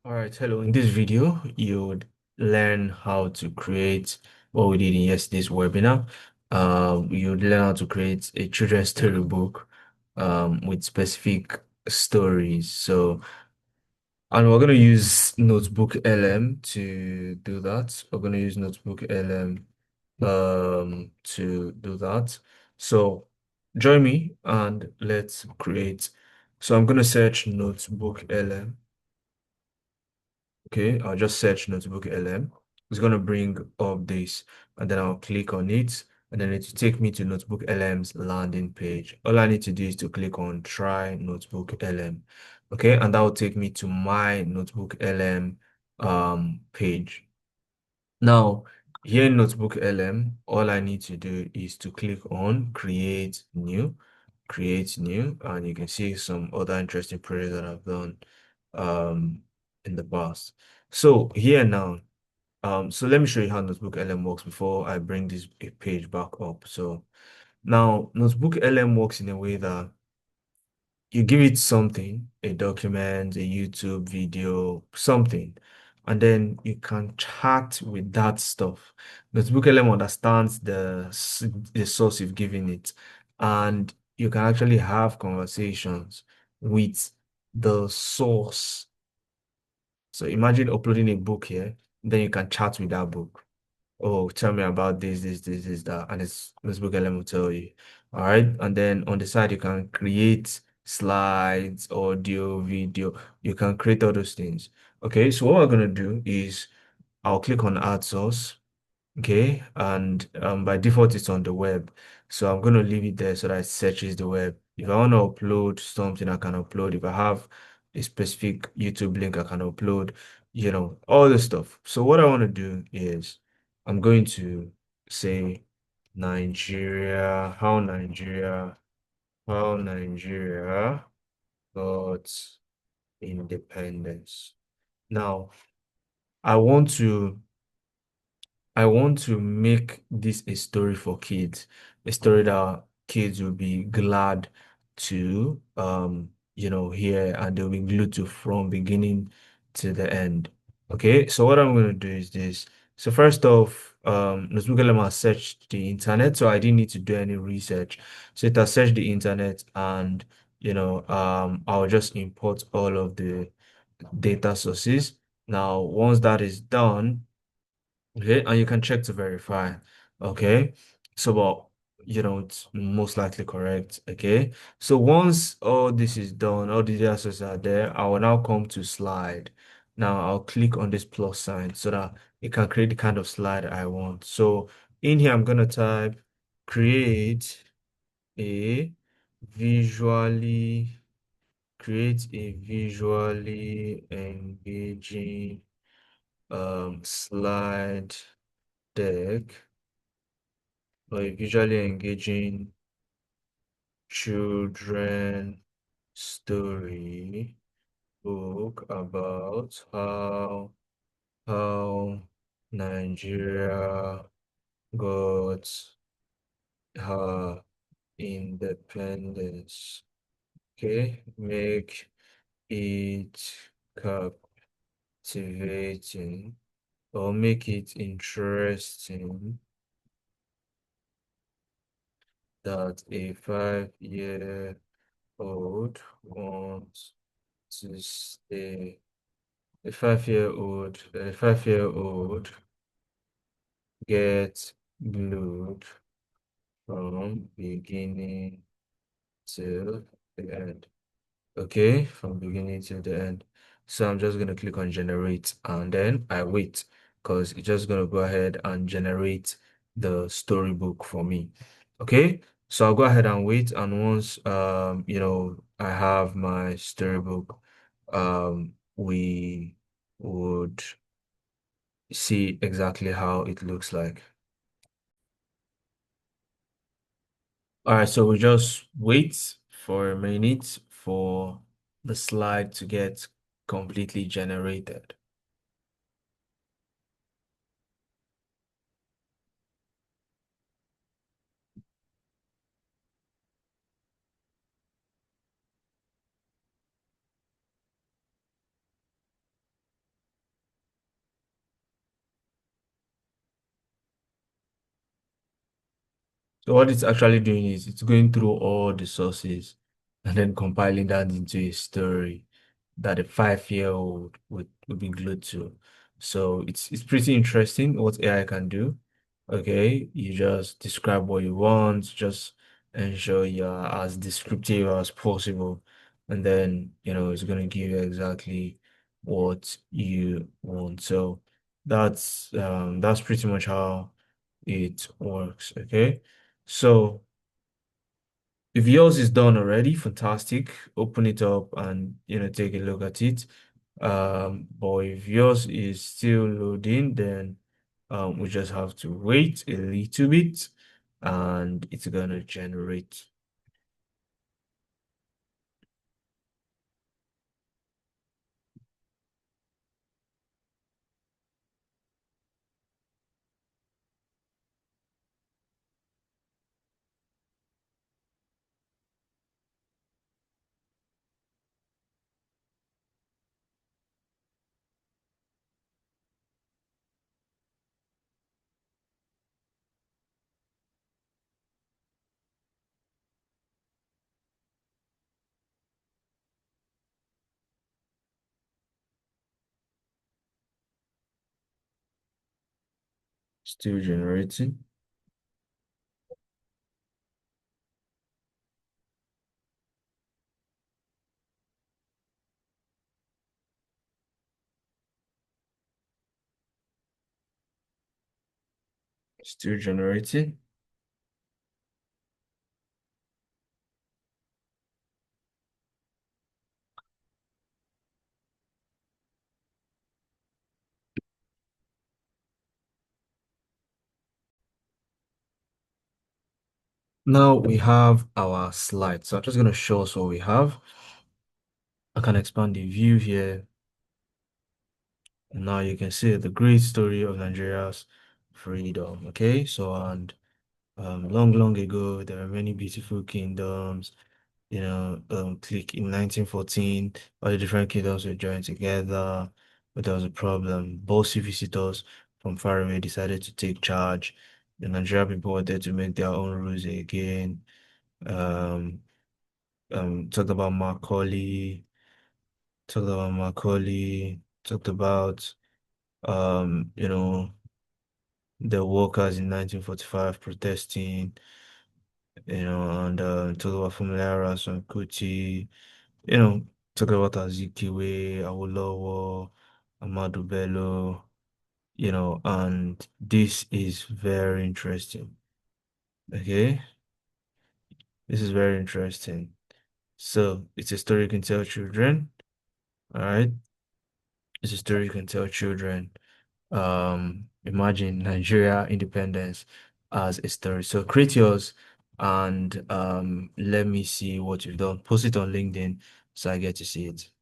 All right, hello. In this video, you would learn how to create what we did in yesterday's webinar. You'd learn how to create a children's storybook with specific stories. And we're going to use Notebook LM to do that. We're going to use Notebook LM to do that. So join me and let's create. So I'm going to search Notebook LM. Okay, I'll just search Notebook LM. It's going to bring up this, and then I'll click on it, and then it will take me to Notebook LM's landing page. All I need to do is to click on Try Notebook LM. Okay, and that will take me to my Notebook LM page. Now, here in Notebook LM, all I need to do is to click on Create New, and you can see some other interesting projects that I've done um, in the past. So here now, so let me show you how Notebook LM works before I bring this page back up. So now Notebook LM works in a way that you give it something, a document, a YouTube video, something, and then you can chat with that stuff. Notebook LM understands the source you've given it, and you can actually have conversations with the source. So imagine uploading a book here, then you can chat with that book. Oh, tell me about this, that, and it's Facebook LM will tell you. All right. And then on the side, you can create slides, audio, video. You can create all those things. Okay. So what we're gonna do is I'll click on add source. Okay, and by default it's on the web. So I'm going to leave it there so that it searches the web. If I want to upload something, I can upload. If I have a specific YouTube link, I can upload, all the stuff. So what I want to do is I'm going to say Nigeria, how Nigeria got independence. Now, I want to I want to make this a story for kids, a story that kids will be glad to hear, and they'll be glued to from beginning to the end. Okay, so what I'm gonna do is this. So first off, Notebook has searched the internet, so I didn't need to do any research. So it has searched the internet, and I'll just import all of the data sources. Now, once that is done, okay, and you can check to verify. Okay, so but it's most likely correct. Okay, so once all this is done, all the data sources are there, I will now come to slide. Now I'll click on this plus sign so that it can create the kind of slide I want. So in here, I'm gonna type create a visually visually engaging slide deck, or a visually engaging children story book about how Nigeria got her independence. Okay, make it captivating, or make it interesting that a 5-year-old wants to stay. A 5-year-old gets glued from beginning to the end. Okay, from beginning to the end. So I'm just gonna click on generate, and then I wait because it's just gonna go ahead and generate the storybook for me. Okay, so I'll go ahead and wait, and once I have my storybook, we would see exactly how it looks like. All right, so we just wait for a minute for the slide to get completely generated. So what it's actually doing is it's going through all the sources and then compiling that into a story that a 5-year-old would be glued to. So it's pretty interesting what AI can do. Okay, you just describe what you want, just ensure you're as descriptive as possible, and then it's gonna give you exactly what you want. So that's pretty much how it works. Okay. So if yours is done already, fantastic. Open it up and take a look at it. But if yours is still loading, then we just have to wait a little bit and it's gonna generate. Still generating. Still generating. Now we have our slide. So I'm just gonna show us what we have. I can expand the view here. And now you can see the great story of Nigeria's freedom. Okay, so and long, long ago, there were many beautiful kingdoms. Click in 1914, all the different kingdoms were joined together, but there was a problem. Bossy visitors from far away decided to take charge. The Nigerian people wanted to make their own rules again. Um, talked about Macaulay, talked about the workers in 1945 protesting, and talked about Fumilaras and Kuti, you know, talked about Azikiwe, Awolowo, Amadu Bello, and this is very interesting. Okay, this is very interesting. So it's a story you can tell children. All right, it's a story you can tell children. Imagine Nigeria independence as a story. So create yours and let me see what you've done. Post it on LinkedIn so I get to see it.